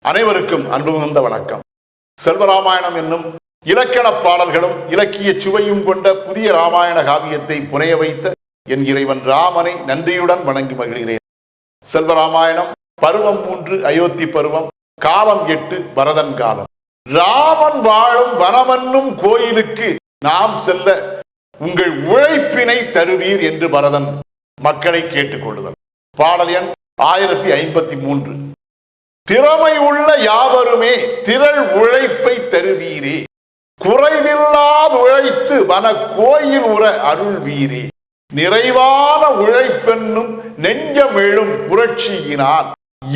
அனைவருக்கும் அன்பு மிகுந்த வணக்கம். செல்வராமாயணம் என்னும் இலக்கண பாடல்களும் இலக்கிய சுவையும் கொண்ட புதிய ராமாயண காவியத்தை புனைய வைத்த என் இறைவன் ராமனை நன்றியுடன் வணங்கி மகிழ்கிறேன். செல்வராமாயணம் பருவம் 3 அயோத்தி பருவம், காலம் 8 பரதன் காலம். ராமன் வாழும் வனமென்னும் கோயிலுக்கு நாம் செல்ல உங்கள் உழைப்பினை தருவீர் என்று பரதன் மக்களை கேட்டுக்கொள்ளுதல். பாடல் எண் 1053. திறமை உள்ள யாவருமே திரள் உழைப்பை தருவீரே, குறைவில்லாத உழைத்து வன கோயில் உற அருள்வீரே, நிறைவான உழைப்பென்னும் நெஞ்சமெழும் புரட்சியினால்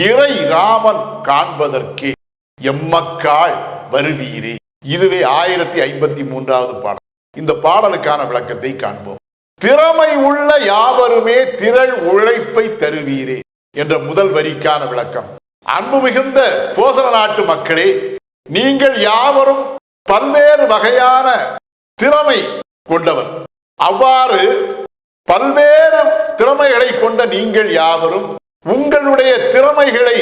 இறை ராமன் காண்பதற்கே எம்மக்காள் வருவீரே. இதுவே 1053வது பாடல். இந்த பாடலுக்கான விளக்கத்தை காண்போம். திறமை உள்ள யாவருமே திரள் உழைப்பை தருவீரே என்ற முதல் வரிக்கான விளக்கம். அன்பு மிகுந்த கோசல நாட்டு மக்களே, நீங்கள் யாவரும் பல்வேறு வகையான திறமை கொண்டவர். அவ்வாறு பல்வேறு திறமைகளை கொண்ட நீங்கள் யாவரும் உங்களுடைய திறமைகளை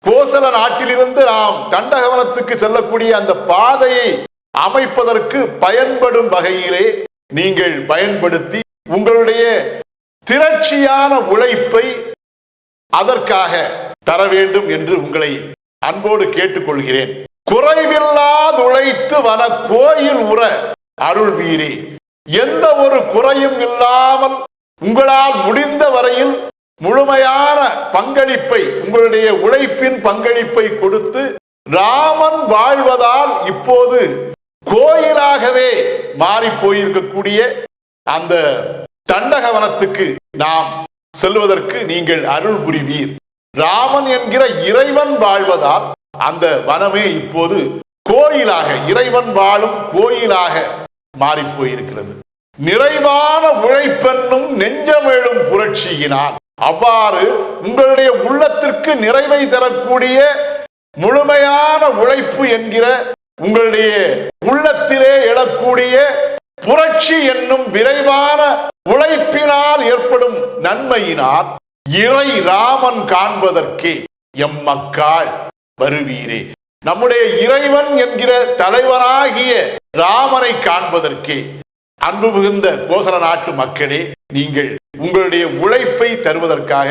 கோசல நாட்டிலிருந்து நாம் தண்டகவனத்துக்கு செல்லக்கூடிய அந்த பாதையை அமைப்பதற்கு பயன்படும் வகையிலே நீங்கள் பயன்படுத்தி உங்களுடைய திரட்சியான உழைப்பை அதற்காக தர வேண்டும் என்று உங்களை அன்போடு கேட்டுக்கொள்கிறேன். குறைவில்லாத உழைத்து வன கோயில் உற அருள்வீரே, எந்த ஒரு குறையும் இல்லாமல் உங்களால் முடிந்த வரையில் முழுமையான பங்களிப்பை, உங்களுடைய உழைப்பின் பங்களிப்பை கொடுத்து ராமன் வாழ்வதால் இப்போது கோயிலாகவே மாறி போயிருக்கக்கூடிய அந்த தண்டகவனத்துக்கு நாம் செல்வதற்கு நீங்கள் அருள் புரிவீர். ராமன் என்கிற இறைவன் வாழ்வதால் அந்த வனமே இப்போது கோயிலாக, இறைவன் வாழும் கோயிலாக மாறி போயிருக்கிறது. நிறைவான உழைப்பென்னும் நெஞ்சமெழும் புரட்சியினால், அவ்வாறு உங்களுடைய உள்ளத்திற்கு நிறைவை தரக்கூடிய முழுமையான உழைப்பு என்கிற உங்களுடைய உள்ளத்திலே எழக்கூடிய புரட்சி என்னும் விரைவான உழைப்பினால் ஏற்படும் நன்மையினால் இறை ராமன் காண்பதற்கே எம்மக்காள் வருவீரே. நம்முடைய இறைவன் என்கிற தலைவனாகிய ராமனை காண்பதற்கே அன்பு மிகுந்த கோசல நாட்டு மக்களே, நீங்கள் உங்களுடைய உழைப்பை தருவதற்காக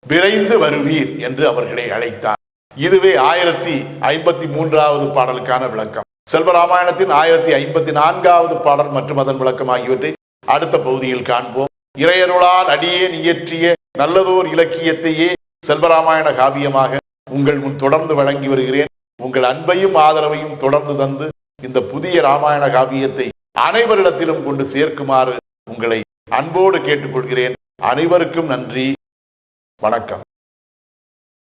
விரைந்து வருவீர் என்று அவர்களை அழைத்தார். இதுவே 1053வது பாடலுக்கான விளக்கம். செல்வராமாயணத்தின் 1054வது பாடல் மற்றும் அதன் விளக்கம் ஆகியவற்றை அடுத்த பகுதியில் காண்போம். இறையருளால் அடியேன் இயற்றிய நல்லதோர் இலக்கியத்தையே செல்வராமாயண காவியமாக உங்கள் முன் தொடர்ந்து வழங்கி வருகிறேன். உங்கள் அன்பையும் ஆதரவையும் தொடர்ந்து தந்து இந்த புதிய ராமாயண காவியத்தை அனைவரிடத்திலும் கொண்டு சேர்க்குமாறு உங்களை அன்போடு கேட்டுக்கொள்கிறேன். அனைவருக்கும் நன்றி, வணக்கம்.